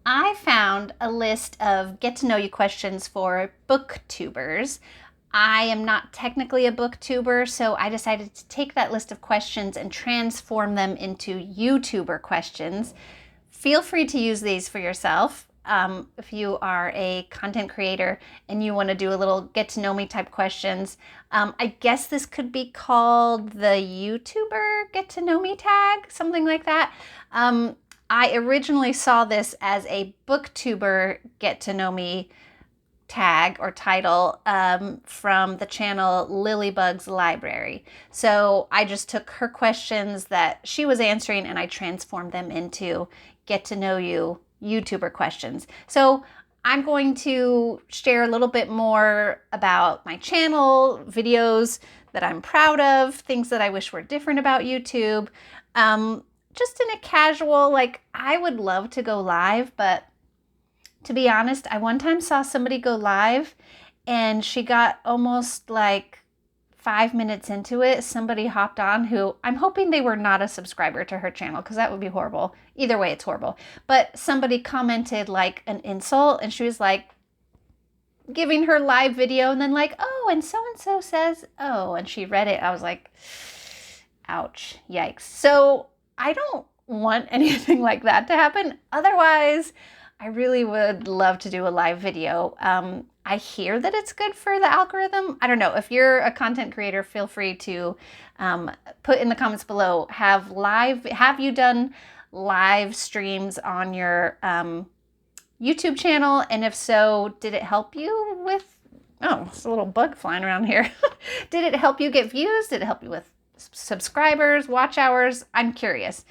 I found a list of get to know you questions for booktubers. I am not technically a booktuber, so I decided to take that list of questions and transform them into YouTuber questions. Feel free to use these for yourself. If you are a content creator and you want to do a little get to know me type questions, I guess this could be called the YouTuber get to know me tag, something like that. I originally saw this as a booktuber get to know me tag or title from the channel Lilybug's Library. So I just took her questions that she was answering and I transformed them into get to know you YouTuber questions. So I'm going to share a little bit more about my channel, videos that I'm proud of, things that I wish were different about YouTube. Just in a casual, like, I would love to go live, but to be honest, I one time saw somebody go live and she got almost like 5 minutes into it. Somebody hopped on who I'm hoping they were not a subscriber to her channel because that would be horrible. Either way, it's horrible. But somebody commented like an insult and she was like giving her live video and then like, oh, and so says, oh, and she read it. I was like, ouch, yikes. So I don't want anything like that to happen. Otherwise, I really would love to do a live video. I hear that it's good for the algorithm. I don't know. If you're a content creator, feel free to put in the comments below. Have you done live streams on your YouTube channel? And if so, did it help you with, oh, there's a little bug flying around here. Did it help you get views? Did it help you with subscribers, watch hours? I'm curious.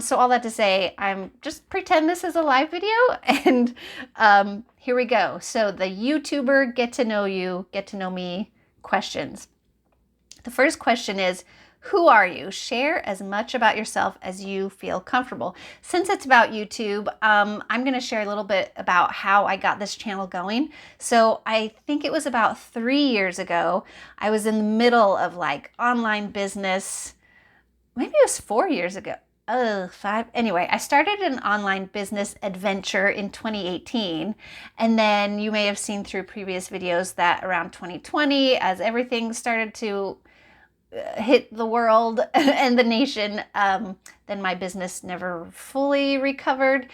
So all that to say, I'm just pretend this is a live video and here we go. So the YouTuber get to know me questions. The first question is, who are you? Share as much about yourself as you feel comfortable. Since it's about YouTube, I'm going to share a little bit about how I got this channel going. So I think it was about 3 years ago. I was in the middle of like online business. Maybe it was 4 years ago. Five. Anyway, I started an online business adventure in 2018. And then you may have seen through previous videos that around 2020, as everything started to hit the world and the nation, then my business never fully recovered.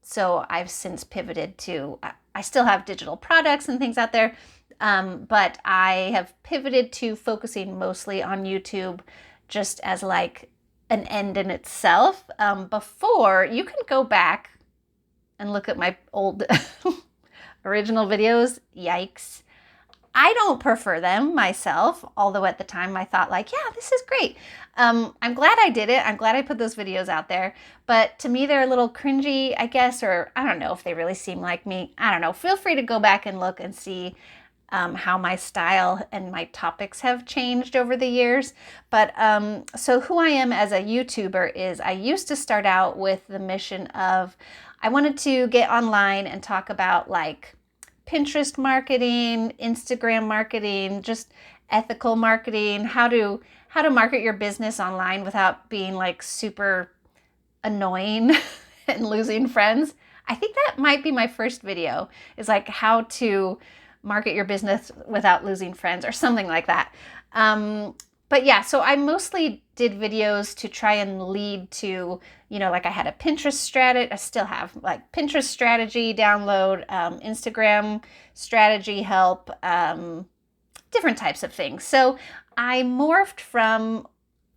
So I've since pivoted to, I still have digital products and things out there, but I have pivoted to focusing mostly on YouTube just as like an end in itself. Before, you can go back and look at my old original videos. Yikes. I don't prefer them myself, although at the time I thought like, yeah, this is great. I'm glad I did it. I'm glad I put those videos out there. But to me, they're a little cringy, I guess, or I don't know if they really seem like me. I don't know. Feel free to go back and look and see how my style and my topics have changed over the years. But so who I am as a YouTuber is I used to start out with the mission of I wanted to get online and talk about like Pinterest marketing, Instagram marketing, just ethical marketing, how to market your business online without being like super annoying and losing friends. I think that might be my first video, is like how to market your business without losing friends or something like that. But yeah, so I mostly did videos to try and lead to, you know, like I had a Pinterest strategy, I still have like Pinterest strategy download, Instagram strategy help, different types of things. So I morphed from,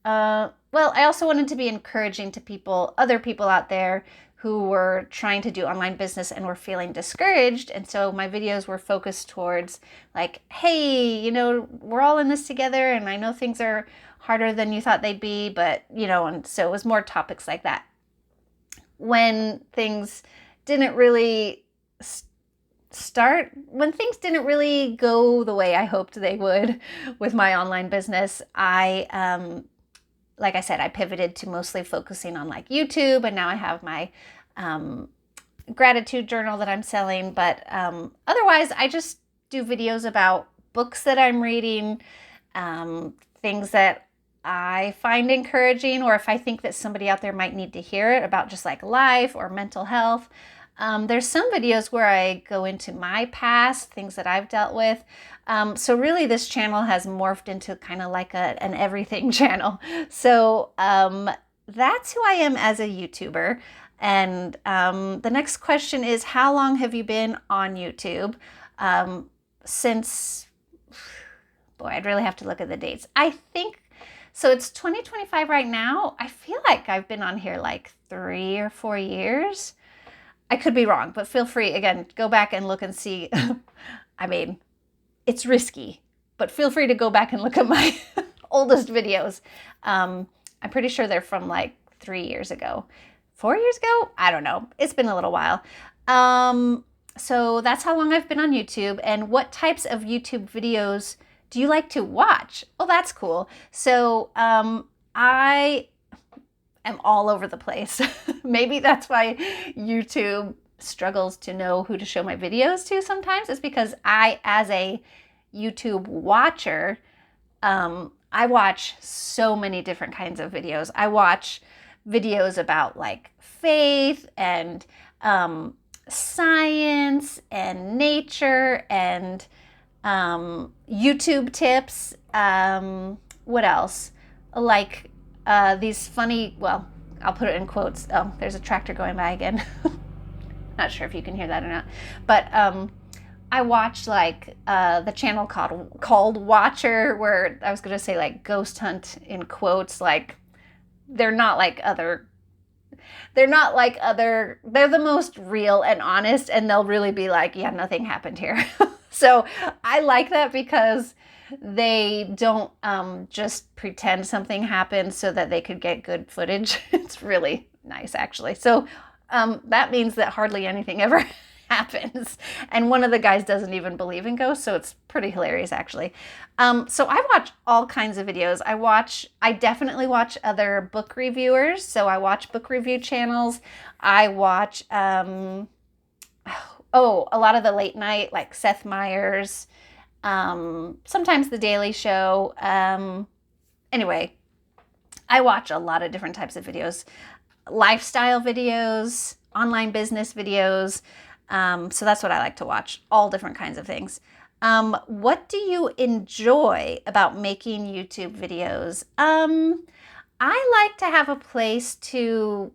well, I also wanted to be encouraging to people, other people out there who were trying to do online business and were feeling discouraged. And so my videos were focused towards like, hey, you know, we're all in this together and I know things are harder than you thought they'd be, but, you know, and so it was more topics like that. When things didn't really when things didn't really go the way I hoped they would with my online business, like I said, I pivoted to mostly focusing on like YouTube, and now I have my gratitude journal that I'm selling. But otherwise, I just do videos about books that I'm reading, things that I find encouraging, or if I think that somebody out there might need to hear it about just like life or mental health. There's some videos where I go into my past, things that I've dealt with. So really this channel has morphed into kind of like an everything channel. So that's who I am as a YouTuber. And the next question is, how long have you been on YouTube? Since, boy, I'd really have to look at the dates. I think, so it's 2025 right now. I feel like I've been on here like 3 or 4 years. I could be wrong, but feel free, again, go back and look and see. I mean, it's risky, but feel free to go back and look at my oldest videos. I'm pretty sure they're from like 3 years ago. 4 years ago? I don't know. It's been a little while. So that's how long I've been on YouTube. And what types of YouTube videos do you like to watch? Oh, that's cool. So I am all over the place. Maybe that's why YouTube struggles to know who to show my videos to sometimes. It's because I, as a YouTube watcher, I watch so many different kinds of videos. I watch videos about like faith and science and nature and YouTube tips. What else? Like these funny, well, I'll put it in quotes. Oh, there's a tractor going by again. Not sure if you can hear that or not. But I watched like the channel called Watcher, where I was going to say like ghost hunt in quotes. Like they're the most real and honest, and they'll really be like, yeah, nothing happened here. So I like that because they don't just pretend something happened so that they could get good footage. It's really nice, actually. So that means that hardly anything ever happens. And one of the guys doesn't even believe in ghosts, so it's pretty hilarious, actually. So I watch all kinds of videos. I definitely watch other book reviewers. So I watch book review channels. I watch, a lot of the late night, like Seth Meyers, sometimes The Daily Show. Anyway, I watch a lot of different types of videos, lifestyle videos, online business videos. So that's what I like to watch, all different kinds of things. What do you enjoy about making YouTube videos? I like to have a place to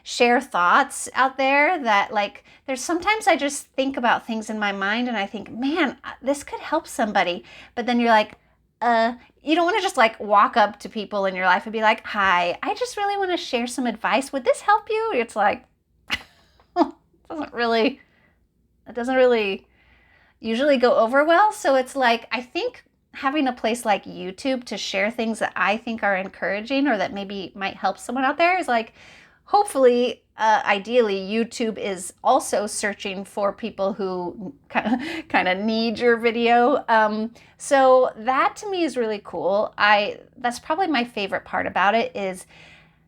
share thoughts out there that, like, there's sometimes I just think about things in my mind and I think, man, this could help somebody. But then you're like, you don't want to just like walk up to people in your life and be like, hi, I just really want to share some advice. Would this help you? It's like, it doesn't really usually go over well. So it's like, I think having a place like YouTube to share things that I think are encouraging or that maybe might help someone out there is like, hopefully, ideally, YouTube is also searching for people who kind of need your video. So that to me is really cool. That's probably my favorite part about it, is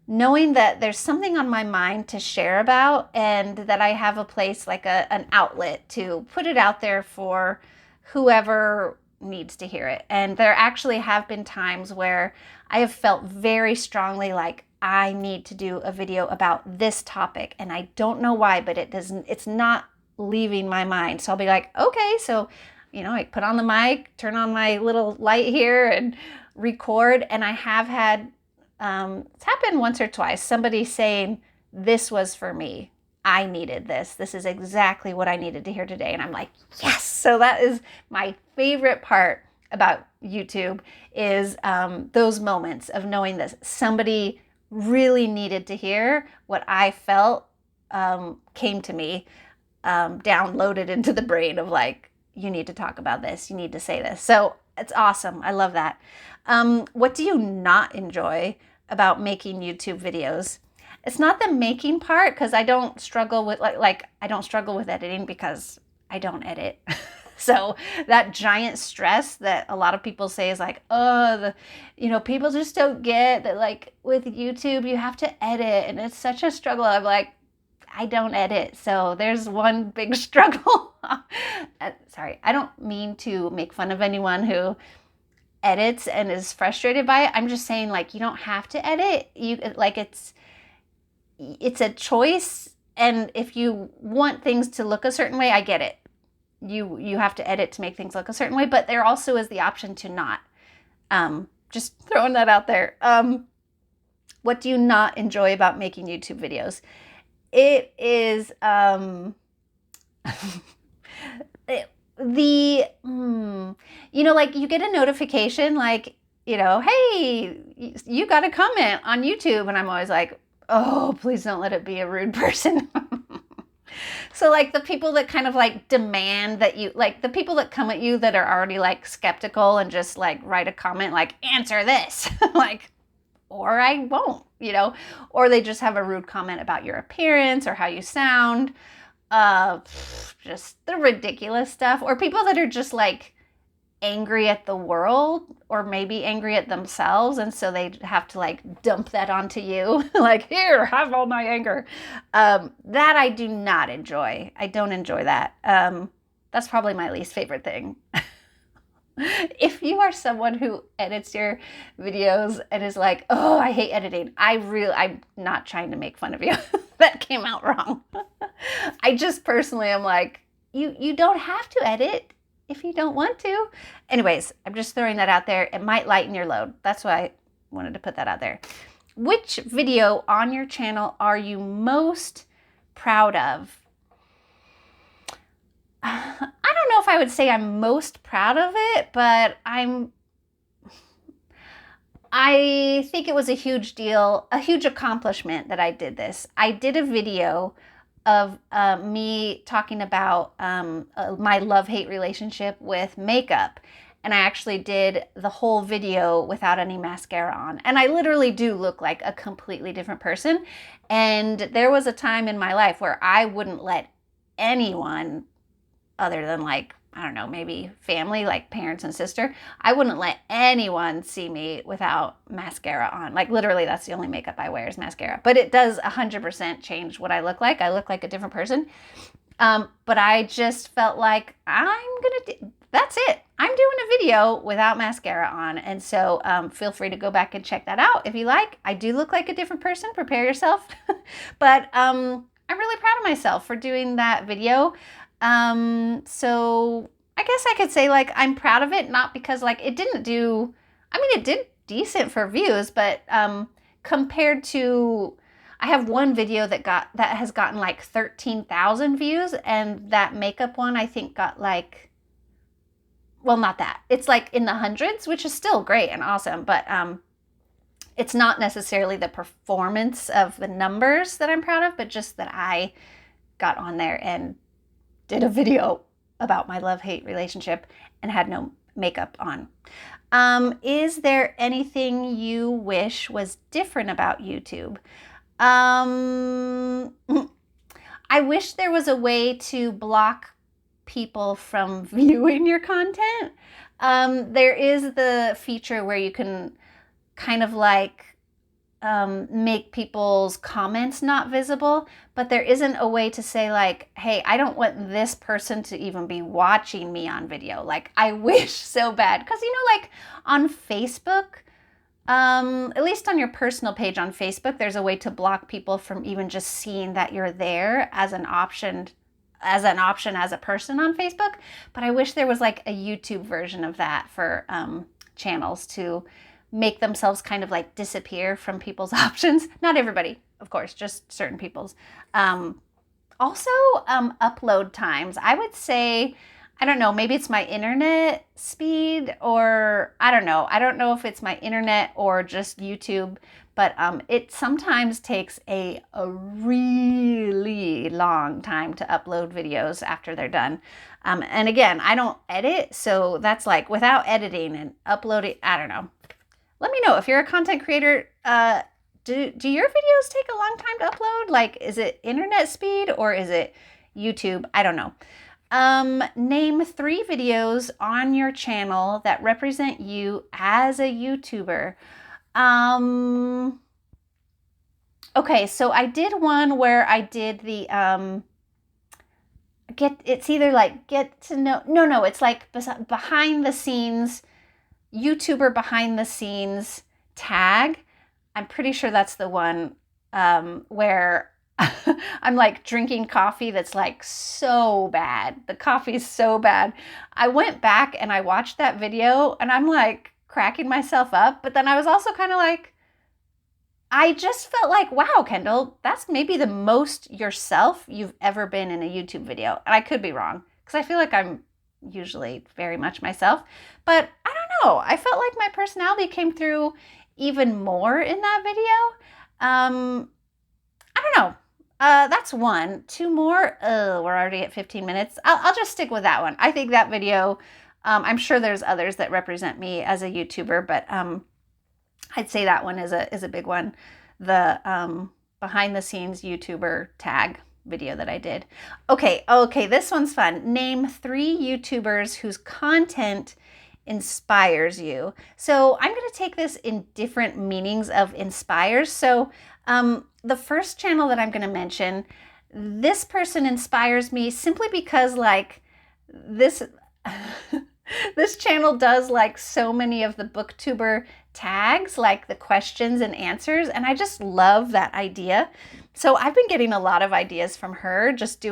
knowing that there's something on my mind to share about and that I have a place, like an outlet to put it out there for whoever needs to hear it. And there actually have been times where I have felt very strongly like I need to do a video about this topic, and I don't know why, but it's not leaving my mind. So I'll be like, okay, so, I put on the mic, turn on my little light here and record. And I have had, it's happened once or twice, somebody saying, this was for me. I needed this. This is exactly what I needed to hear today. And I'm like, yes. So that is my favorite part about YouTube, is those moments of knowing that somebody really needed to hear what I felt, came to me, downloaded into the brain of like, you need to talk about this, you need to say this. So it's awesome. I love that. What do you not enjoy about making YouTube videos? It's not the making part, because I don't struggle with I don't struggle with editing because I don't edit. So that giant stress that a lot of people say is like, people just don't get that, like with YouTube, you have to edit and it's such a struggle. I'm like, I don't edit. So there's one big struggle. Sorry, I don't mean to make fun of anyone who edits and is frustrated by it. I'm just saying, like, you don't have to edit. You like it's a choice, and if you want things to look a certain way, I get it. You have to edit to make things look a certain way, but there also is the option to not. Just throwing that out there. What do you not enjoy about making YouTube videos? It is like you get a notification like, hey, you got a comment on YouTube, and I'm always like, oh, please don't let it be a rude person. So like the people that kind of like demand that you, like the people that come at you that are already like skeptical and just like write a comment like, answer this, like, or I won't, or they just have a rude comment about your appearance or how you sound, just the ridiculous stuff, or people that are just like angry at the world or maybe angry at themselves, and so they have to like dump that onto you. Like, here, have all my anger. That I do not enjoy. I don't enjoy that. That's probably my least favorite thing. If you are someone who edits your videos and is like, oh, I hate editing, I'm not trying to make fun of you. That came out wrong. I just personally am like, you don't have to edit if you don't want to. Anyways, I'm just throwing that out there. It might lighten your load. That's why I wanted to put that out there. Which video on your channel are you most proud of? I don't know if I would say I'm most proud of it, but I think it was a huge deal, a huge accomplishment that I did this. I did a video of me talking about my love-hate relationship with makeup. And I actually did the whole video without any mascara on. And I literally do look like a completely different person. And there was a time in my life where I wouldn't let anyone, other than like, I don't know, maybe family, like parents and sister, I wouldn't let anyone see me without mascara on. Like literally that's the only makeup I wear is mascara. But it does 100% change what I look like. I look like a different person. But I just felt like that's it. I'm doing a video without mascara on. And so feel free to go back and check that out if you like. I do look like a different person. Prepare yourself. But I'm really proud of myself for doing that video. So I guess I could say like I'm proud of it, not because like it did decent for views, but compared to, I have one video that has gotten like 13,000 views, and that makeup one I think got like, well, not that. It's like in the hundreds, which is still great and awesome, but it's not necessarily the performance of the numbers that I'm proud of, but just that I got on there and did a video about my love-hate relationship and had no makeup on. Is there anything you wish was different about YouTube? I wish there was a way to block people from viewing your content. There is the feature where you can kind of like make people's comments not visible, but there isn't a way to say like, hey, I don't want this person to even be watching me on video. Like, I wish so bad, because like on Facebook, at least on your personal page on Facebook, there's a way to block people from even just seeing that you're there as an option as a person on Facebook. But I wish there was like a YouTube version of that for channels to make themselves kind of like disappear from people's options. Not everybody, of course, just certain people's. Also, upload times. I would say, I don't know, maybe it's my internet speed, or I don't know. I don't know if it's my internet or just YouTube, but it sometimes takes a really long time to upload videos after they're done. And again, I don't edit, so that's like without editing and uploading, I don't know. Let me know if you're a content creator. Do your videos take a long time to upload? Like, is it internet speed or is it YouTube? I don't know. Name 3 videos on your channel that represent you as a YouTuber. Okay, so I did one where I did the it's either like get to know, no, it's like behind the scenes YouTuber behind the scenes tag. I'm pretty sure that's the one where I'm like drinking coffee that's like so bad. The coffee is so bad. I went back and I watched that video and I'm like cracking myself up. But then I was also kind of like, I just felt like, wow, Kendall, that's maybe the most yourself you've ever been in a YouTube video. And I could be wrong because I feel like I'm usually very much myself. But I don't know. I felt like my personality came through even more in that video. I don't know. That's one. Two more. We're already at 15 minutes. I'll just stick with that one. I think that video, I'm sure there's others that represent me as a YouTuber, but I'd say that one is a big one. The behind the scenes YouTuber tag video that I did. Okay, this one's fun. Name 3 YouTubers whose content inspires you. So I'm going to take this in different meanings of inspires. So the first channel that I'm going to mention, this person inspires me simply because like this this channel does like so many of the booktuber tags, like the questions and answers, and I just love that idea. So I've been getting a lot of ideas from her, just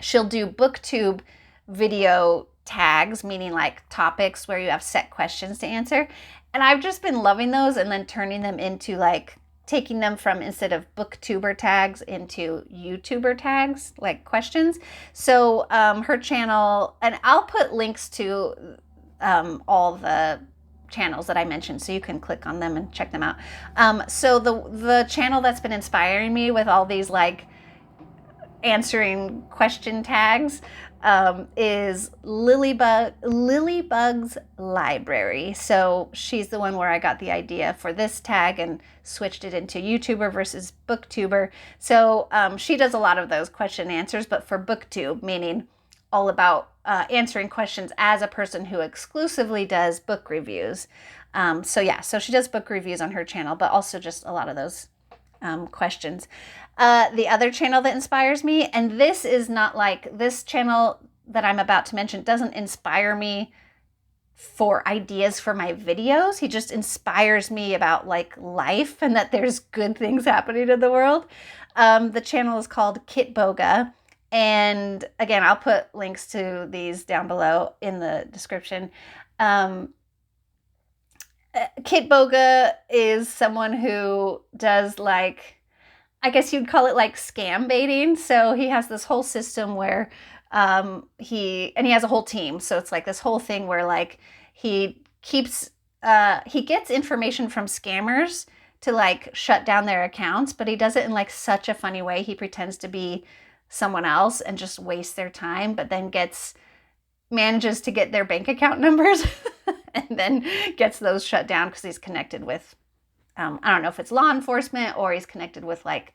she'll do booktube video tags, meaning like topics where you have set questions to answer. And I've just been loving those and then turning them into like taking them from, instead of booktuber tags, into YouTuber tags, like questions. So her channel, and I'll put links to all the channels that I mentioned so you can click on them and check them out. So the channel that's been inspiring me with all these like answering question tags is Lilybug's Library. So she's the one where I got the idea for this tag and switched it into YouTuber versus booktuber. So she does a lot of those question and answers, but for booktube, meaning all about answering questions as a person who exclusively does book reviews. So she does book reviews on her channel, but also just a lot of those questions. The other channel that inspires me, and this is not like, this channel that I'm about to mention doesn't inspire me for ideas for my videos. He just inspires me about like life and that there's good things happening in the world. The channel is called Kitboga. And again, I'll put links to these down below in the description. Kitboga is someone who does like, I guess you'd call it like scam baiting. So he has this whole system where he has a whole team. So it's like this whole thing where like he gets information from scammers to like shut down their accounts, but he does it in like such a funny way. He pretends to be someone else and just wastes their time, but then manages to get their bank account numbers and then gets those shut down because he's connected with, I don't know if it's law enforcement or he's connected with like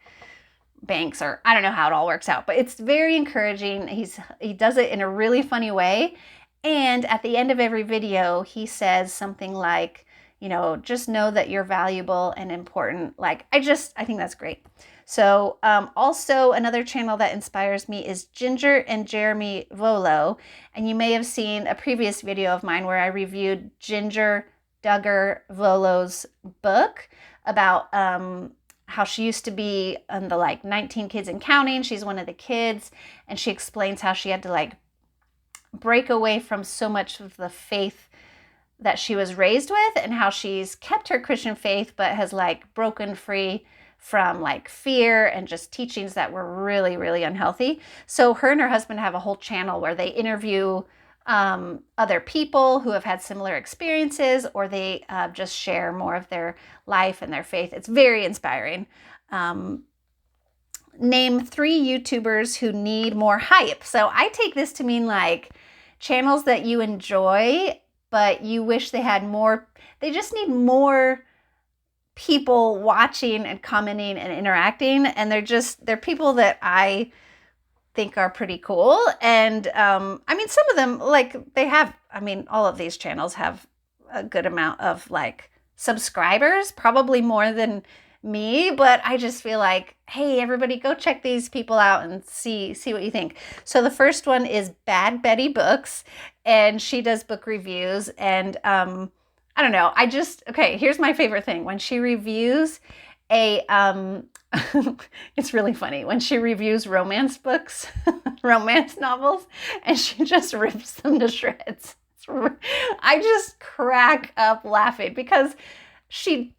banks, or I don't know how it all works out, but it's very encouraging. He does it in a really funny way. And at the end of every video, he says something like, just know that you're valuable and important. Like, I think that's great. So also another channel that inspires me is Jinger and Jeremy Vuolo. And you may have seen a previous video of mine where I reviewed Jinger Duggar Vuolo's book about how she used to be on the like 19 Kids and Counting. She's one of the kids, and she explains how she had to like break away from so much of the faith that she was raised with, and how she's kept her Christian faith but has like broken free from like fear and just teachings that were really, really unhealthy. So her and her husband have a whole channel where they interview other people who have had similar experiences, or they just share more of their life and their faith. It's very inspiring. Name 3 YouTubers who need more hype. So I take this to mean like channels that you enjoy, but you wish they had more. They just need more people watching and commenting and interacting. And they're people that I think are pretty cool. And some of them, like all of these channels have a good amount of like subscribers, probably more than me, but I just feel like, hey, everybody go check these people out and see what you think. So the first one is Bad Betty Books, and she does book reviews. And I don't know, okay, here's my favorite thing. When she reviews a it's really funny when she reviews romance books, romance novels, and she just rips them to shreds. I just crack up laughing because she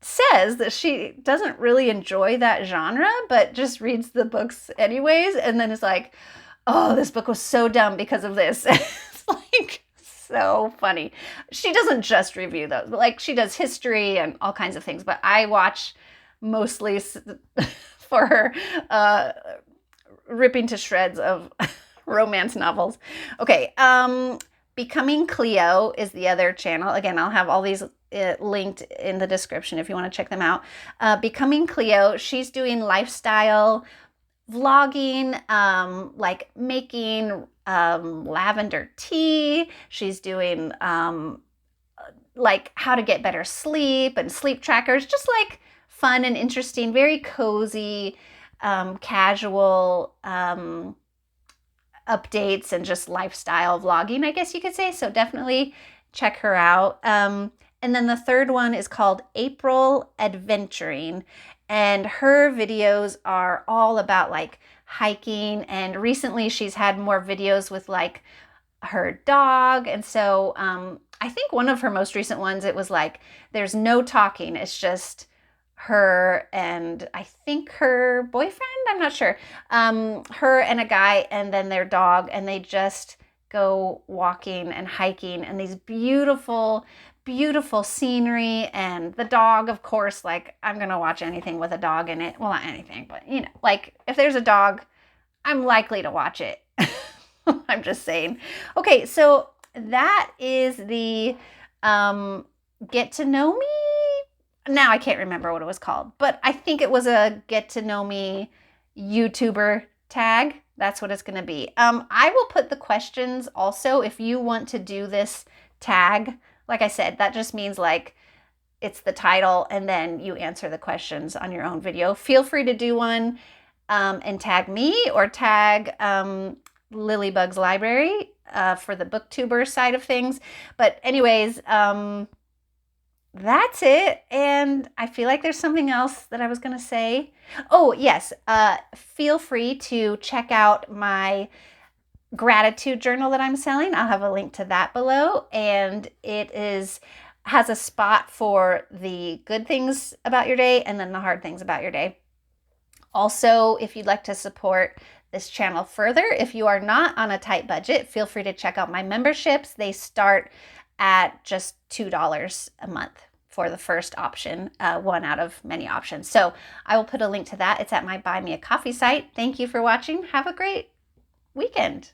says that she doesn't really enjoy that genre, but just reads the books anyways, and then is like, oh, this book was so dumb because of this. It's like so funny. She doesn't just review those, but like she does history and all kinds of things, but I watch mostly for her ripping to shreds of romance novels. Okay, Becoming Kleo is the other channel. Again, I'll have all these linked in the description if you want to check them out. Becoming Kleo, she's doing lifestyle vlogging, like making lavender tea. She's doing like how to get better sleep and sleep trackers, just like fun and interesting, very cozy, casual updates and just lifestyle vlogging, I guess you could say. So definitely check her out. And then the third one is called April Adventuring, and her videos are all about like hiking, and recently she's had more videos with like her dog. And so I think one of her most recent ones, it was like there's no talking, it's just her and I think her boyfriend, I'm not sure, her and a guy and then their dog, and they just go walking and hiking and these beautiful scenery. And the dog, of course, like I'm gonna watch anything with a dog in it. Well, not anything, but you know, like if there's a dog, I'm likely to watch it. I'm just saying. Okay, so that is the Get to Know Me. Now I can't remember what it was called, but I think it was a Get to Know Me YouTuber tag. That's what it's going to be. I will put the questions also if you want to do this tag. Like I said, that just means like it's the title and then you answer the questions on your own video. Feel free to do one and tag me or tag Lilybug's Library for the booktuber side of things. But anyways, that's it. And I feel like there's something else that I was going to say. Oh, yes. Feel free to check out my gratitude journal that I'm selling. I'll have a link to that below. And it has a spot for the good things about your day and then the hard things about your day. Also, if you'd like to support this channel further, if you are not on a tight budget, feel free to check out my memberships. They start at just $2 a month for the first option, one out of many options. So I will put a link to that. It's at my Buy Me a Coffee site. Thank you for watching. Have a great weekend.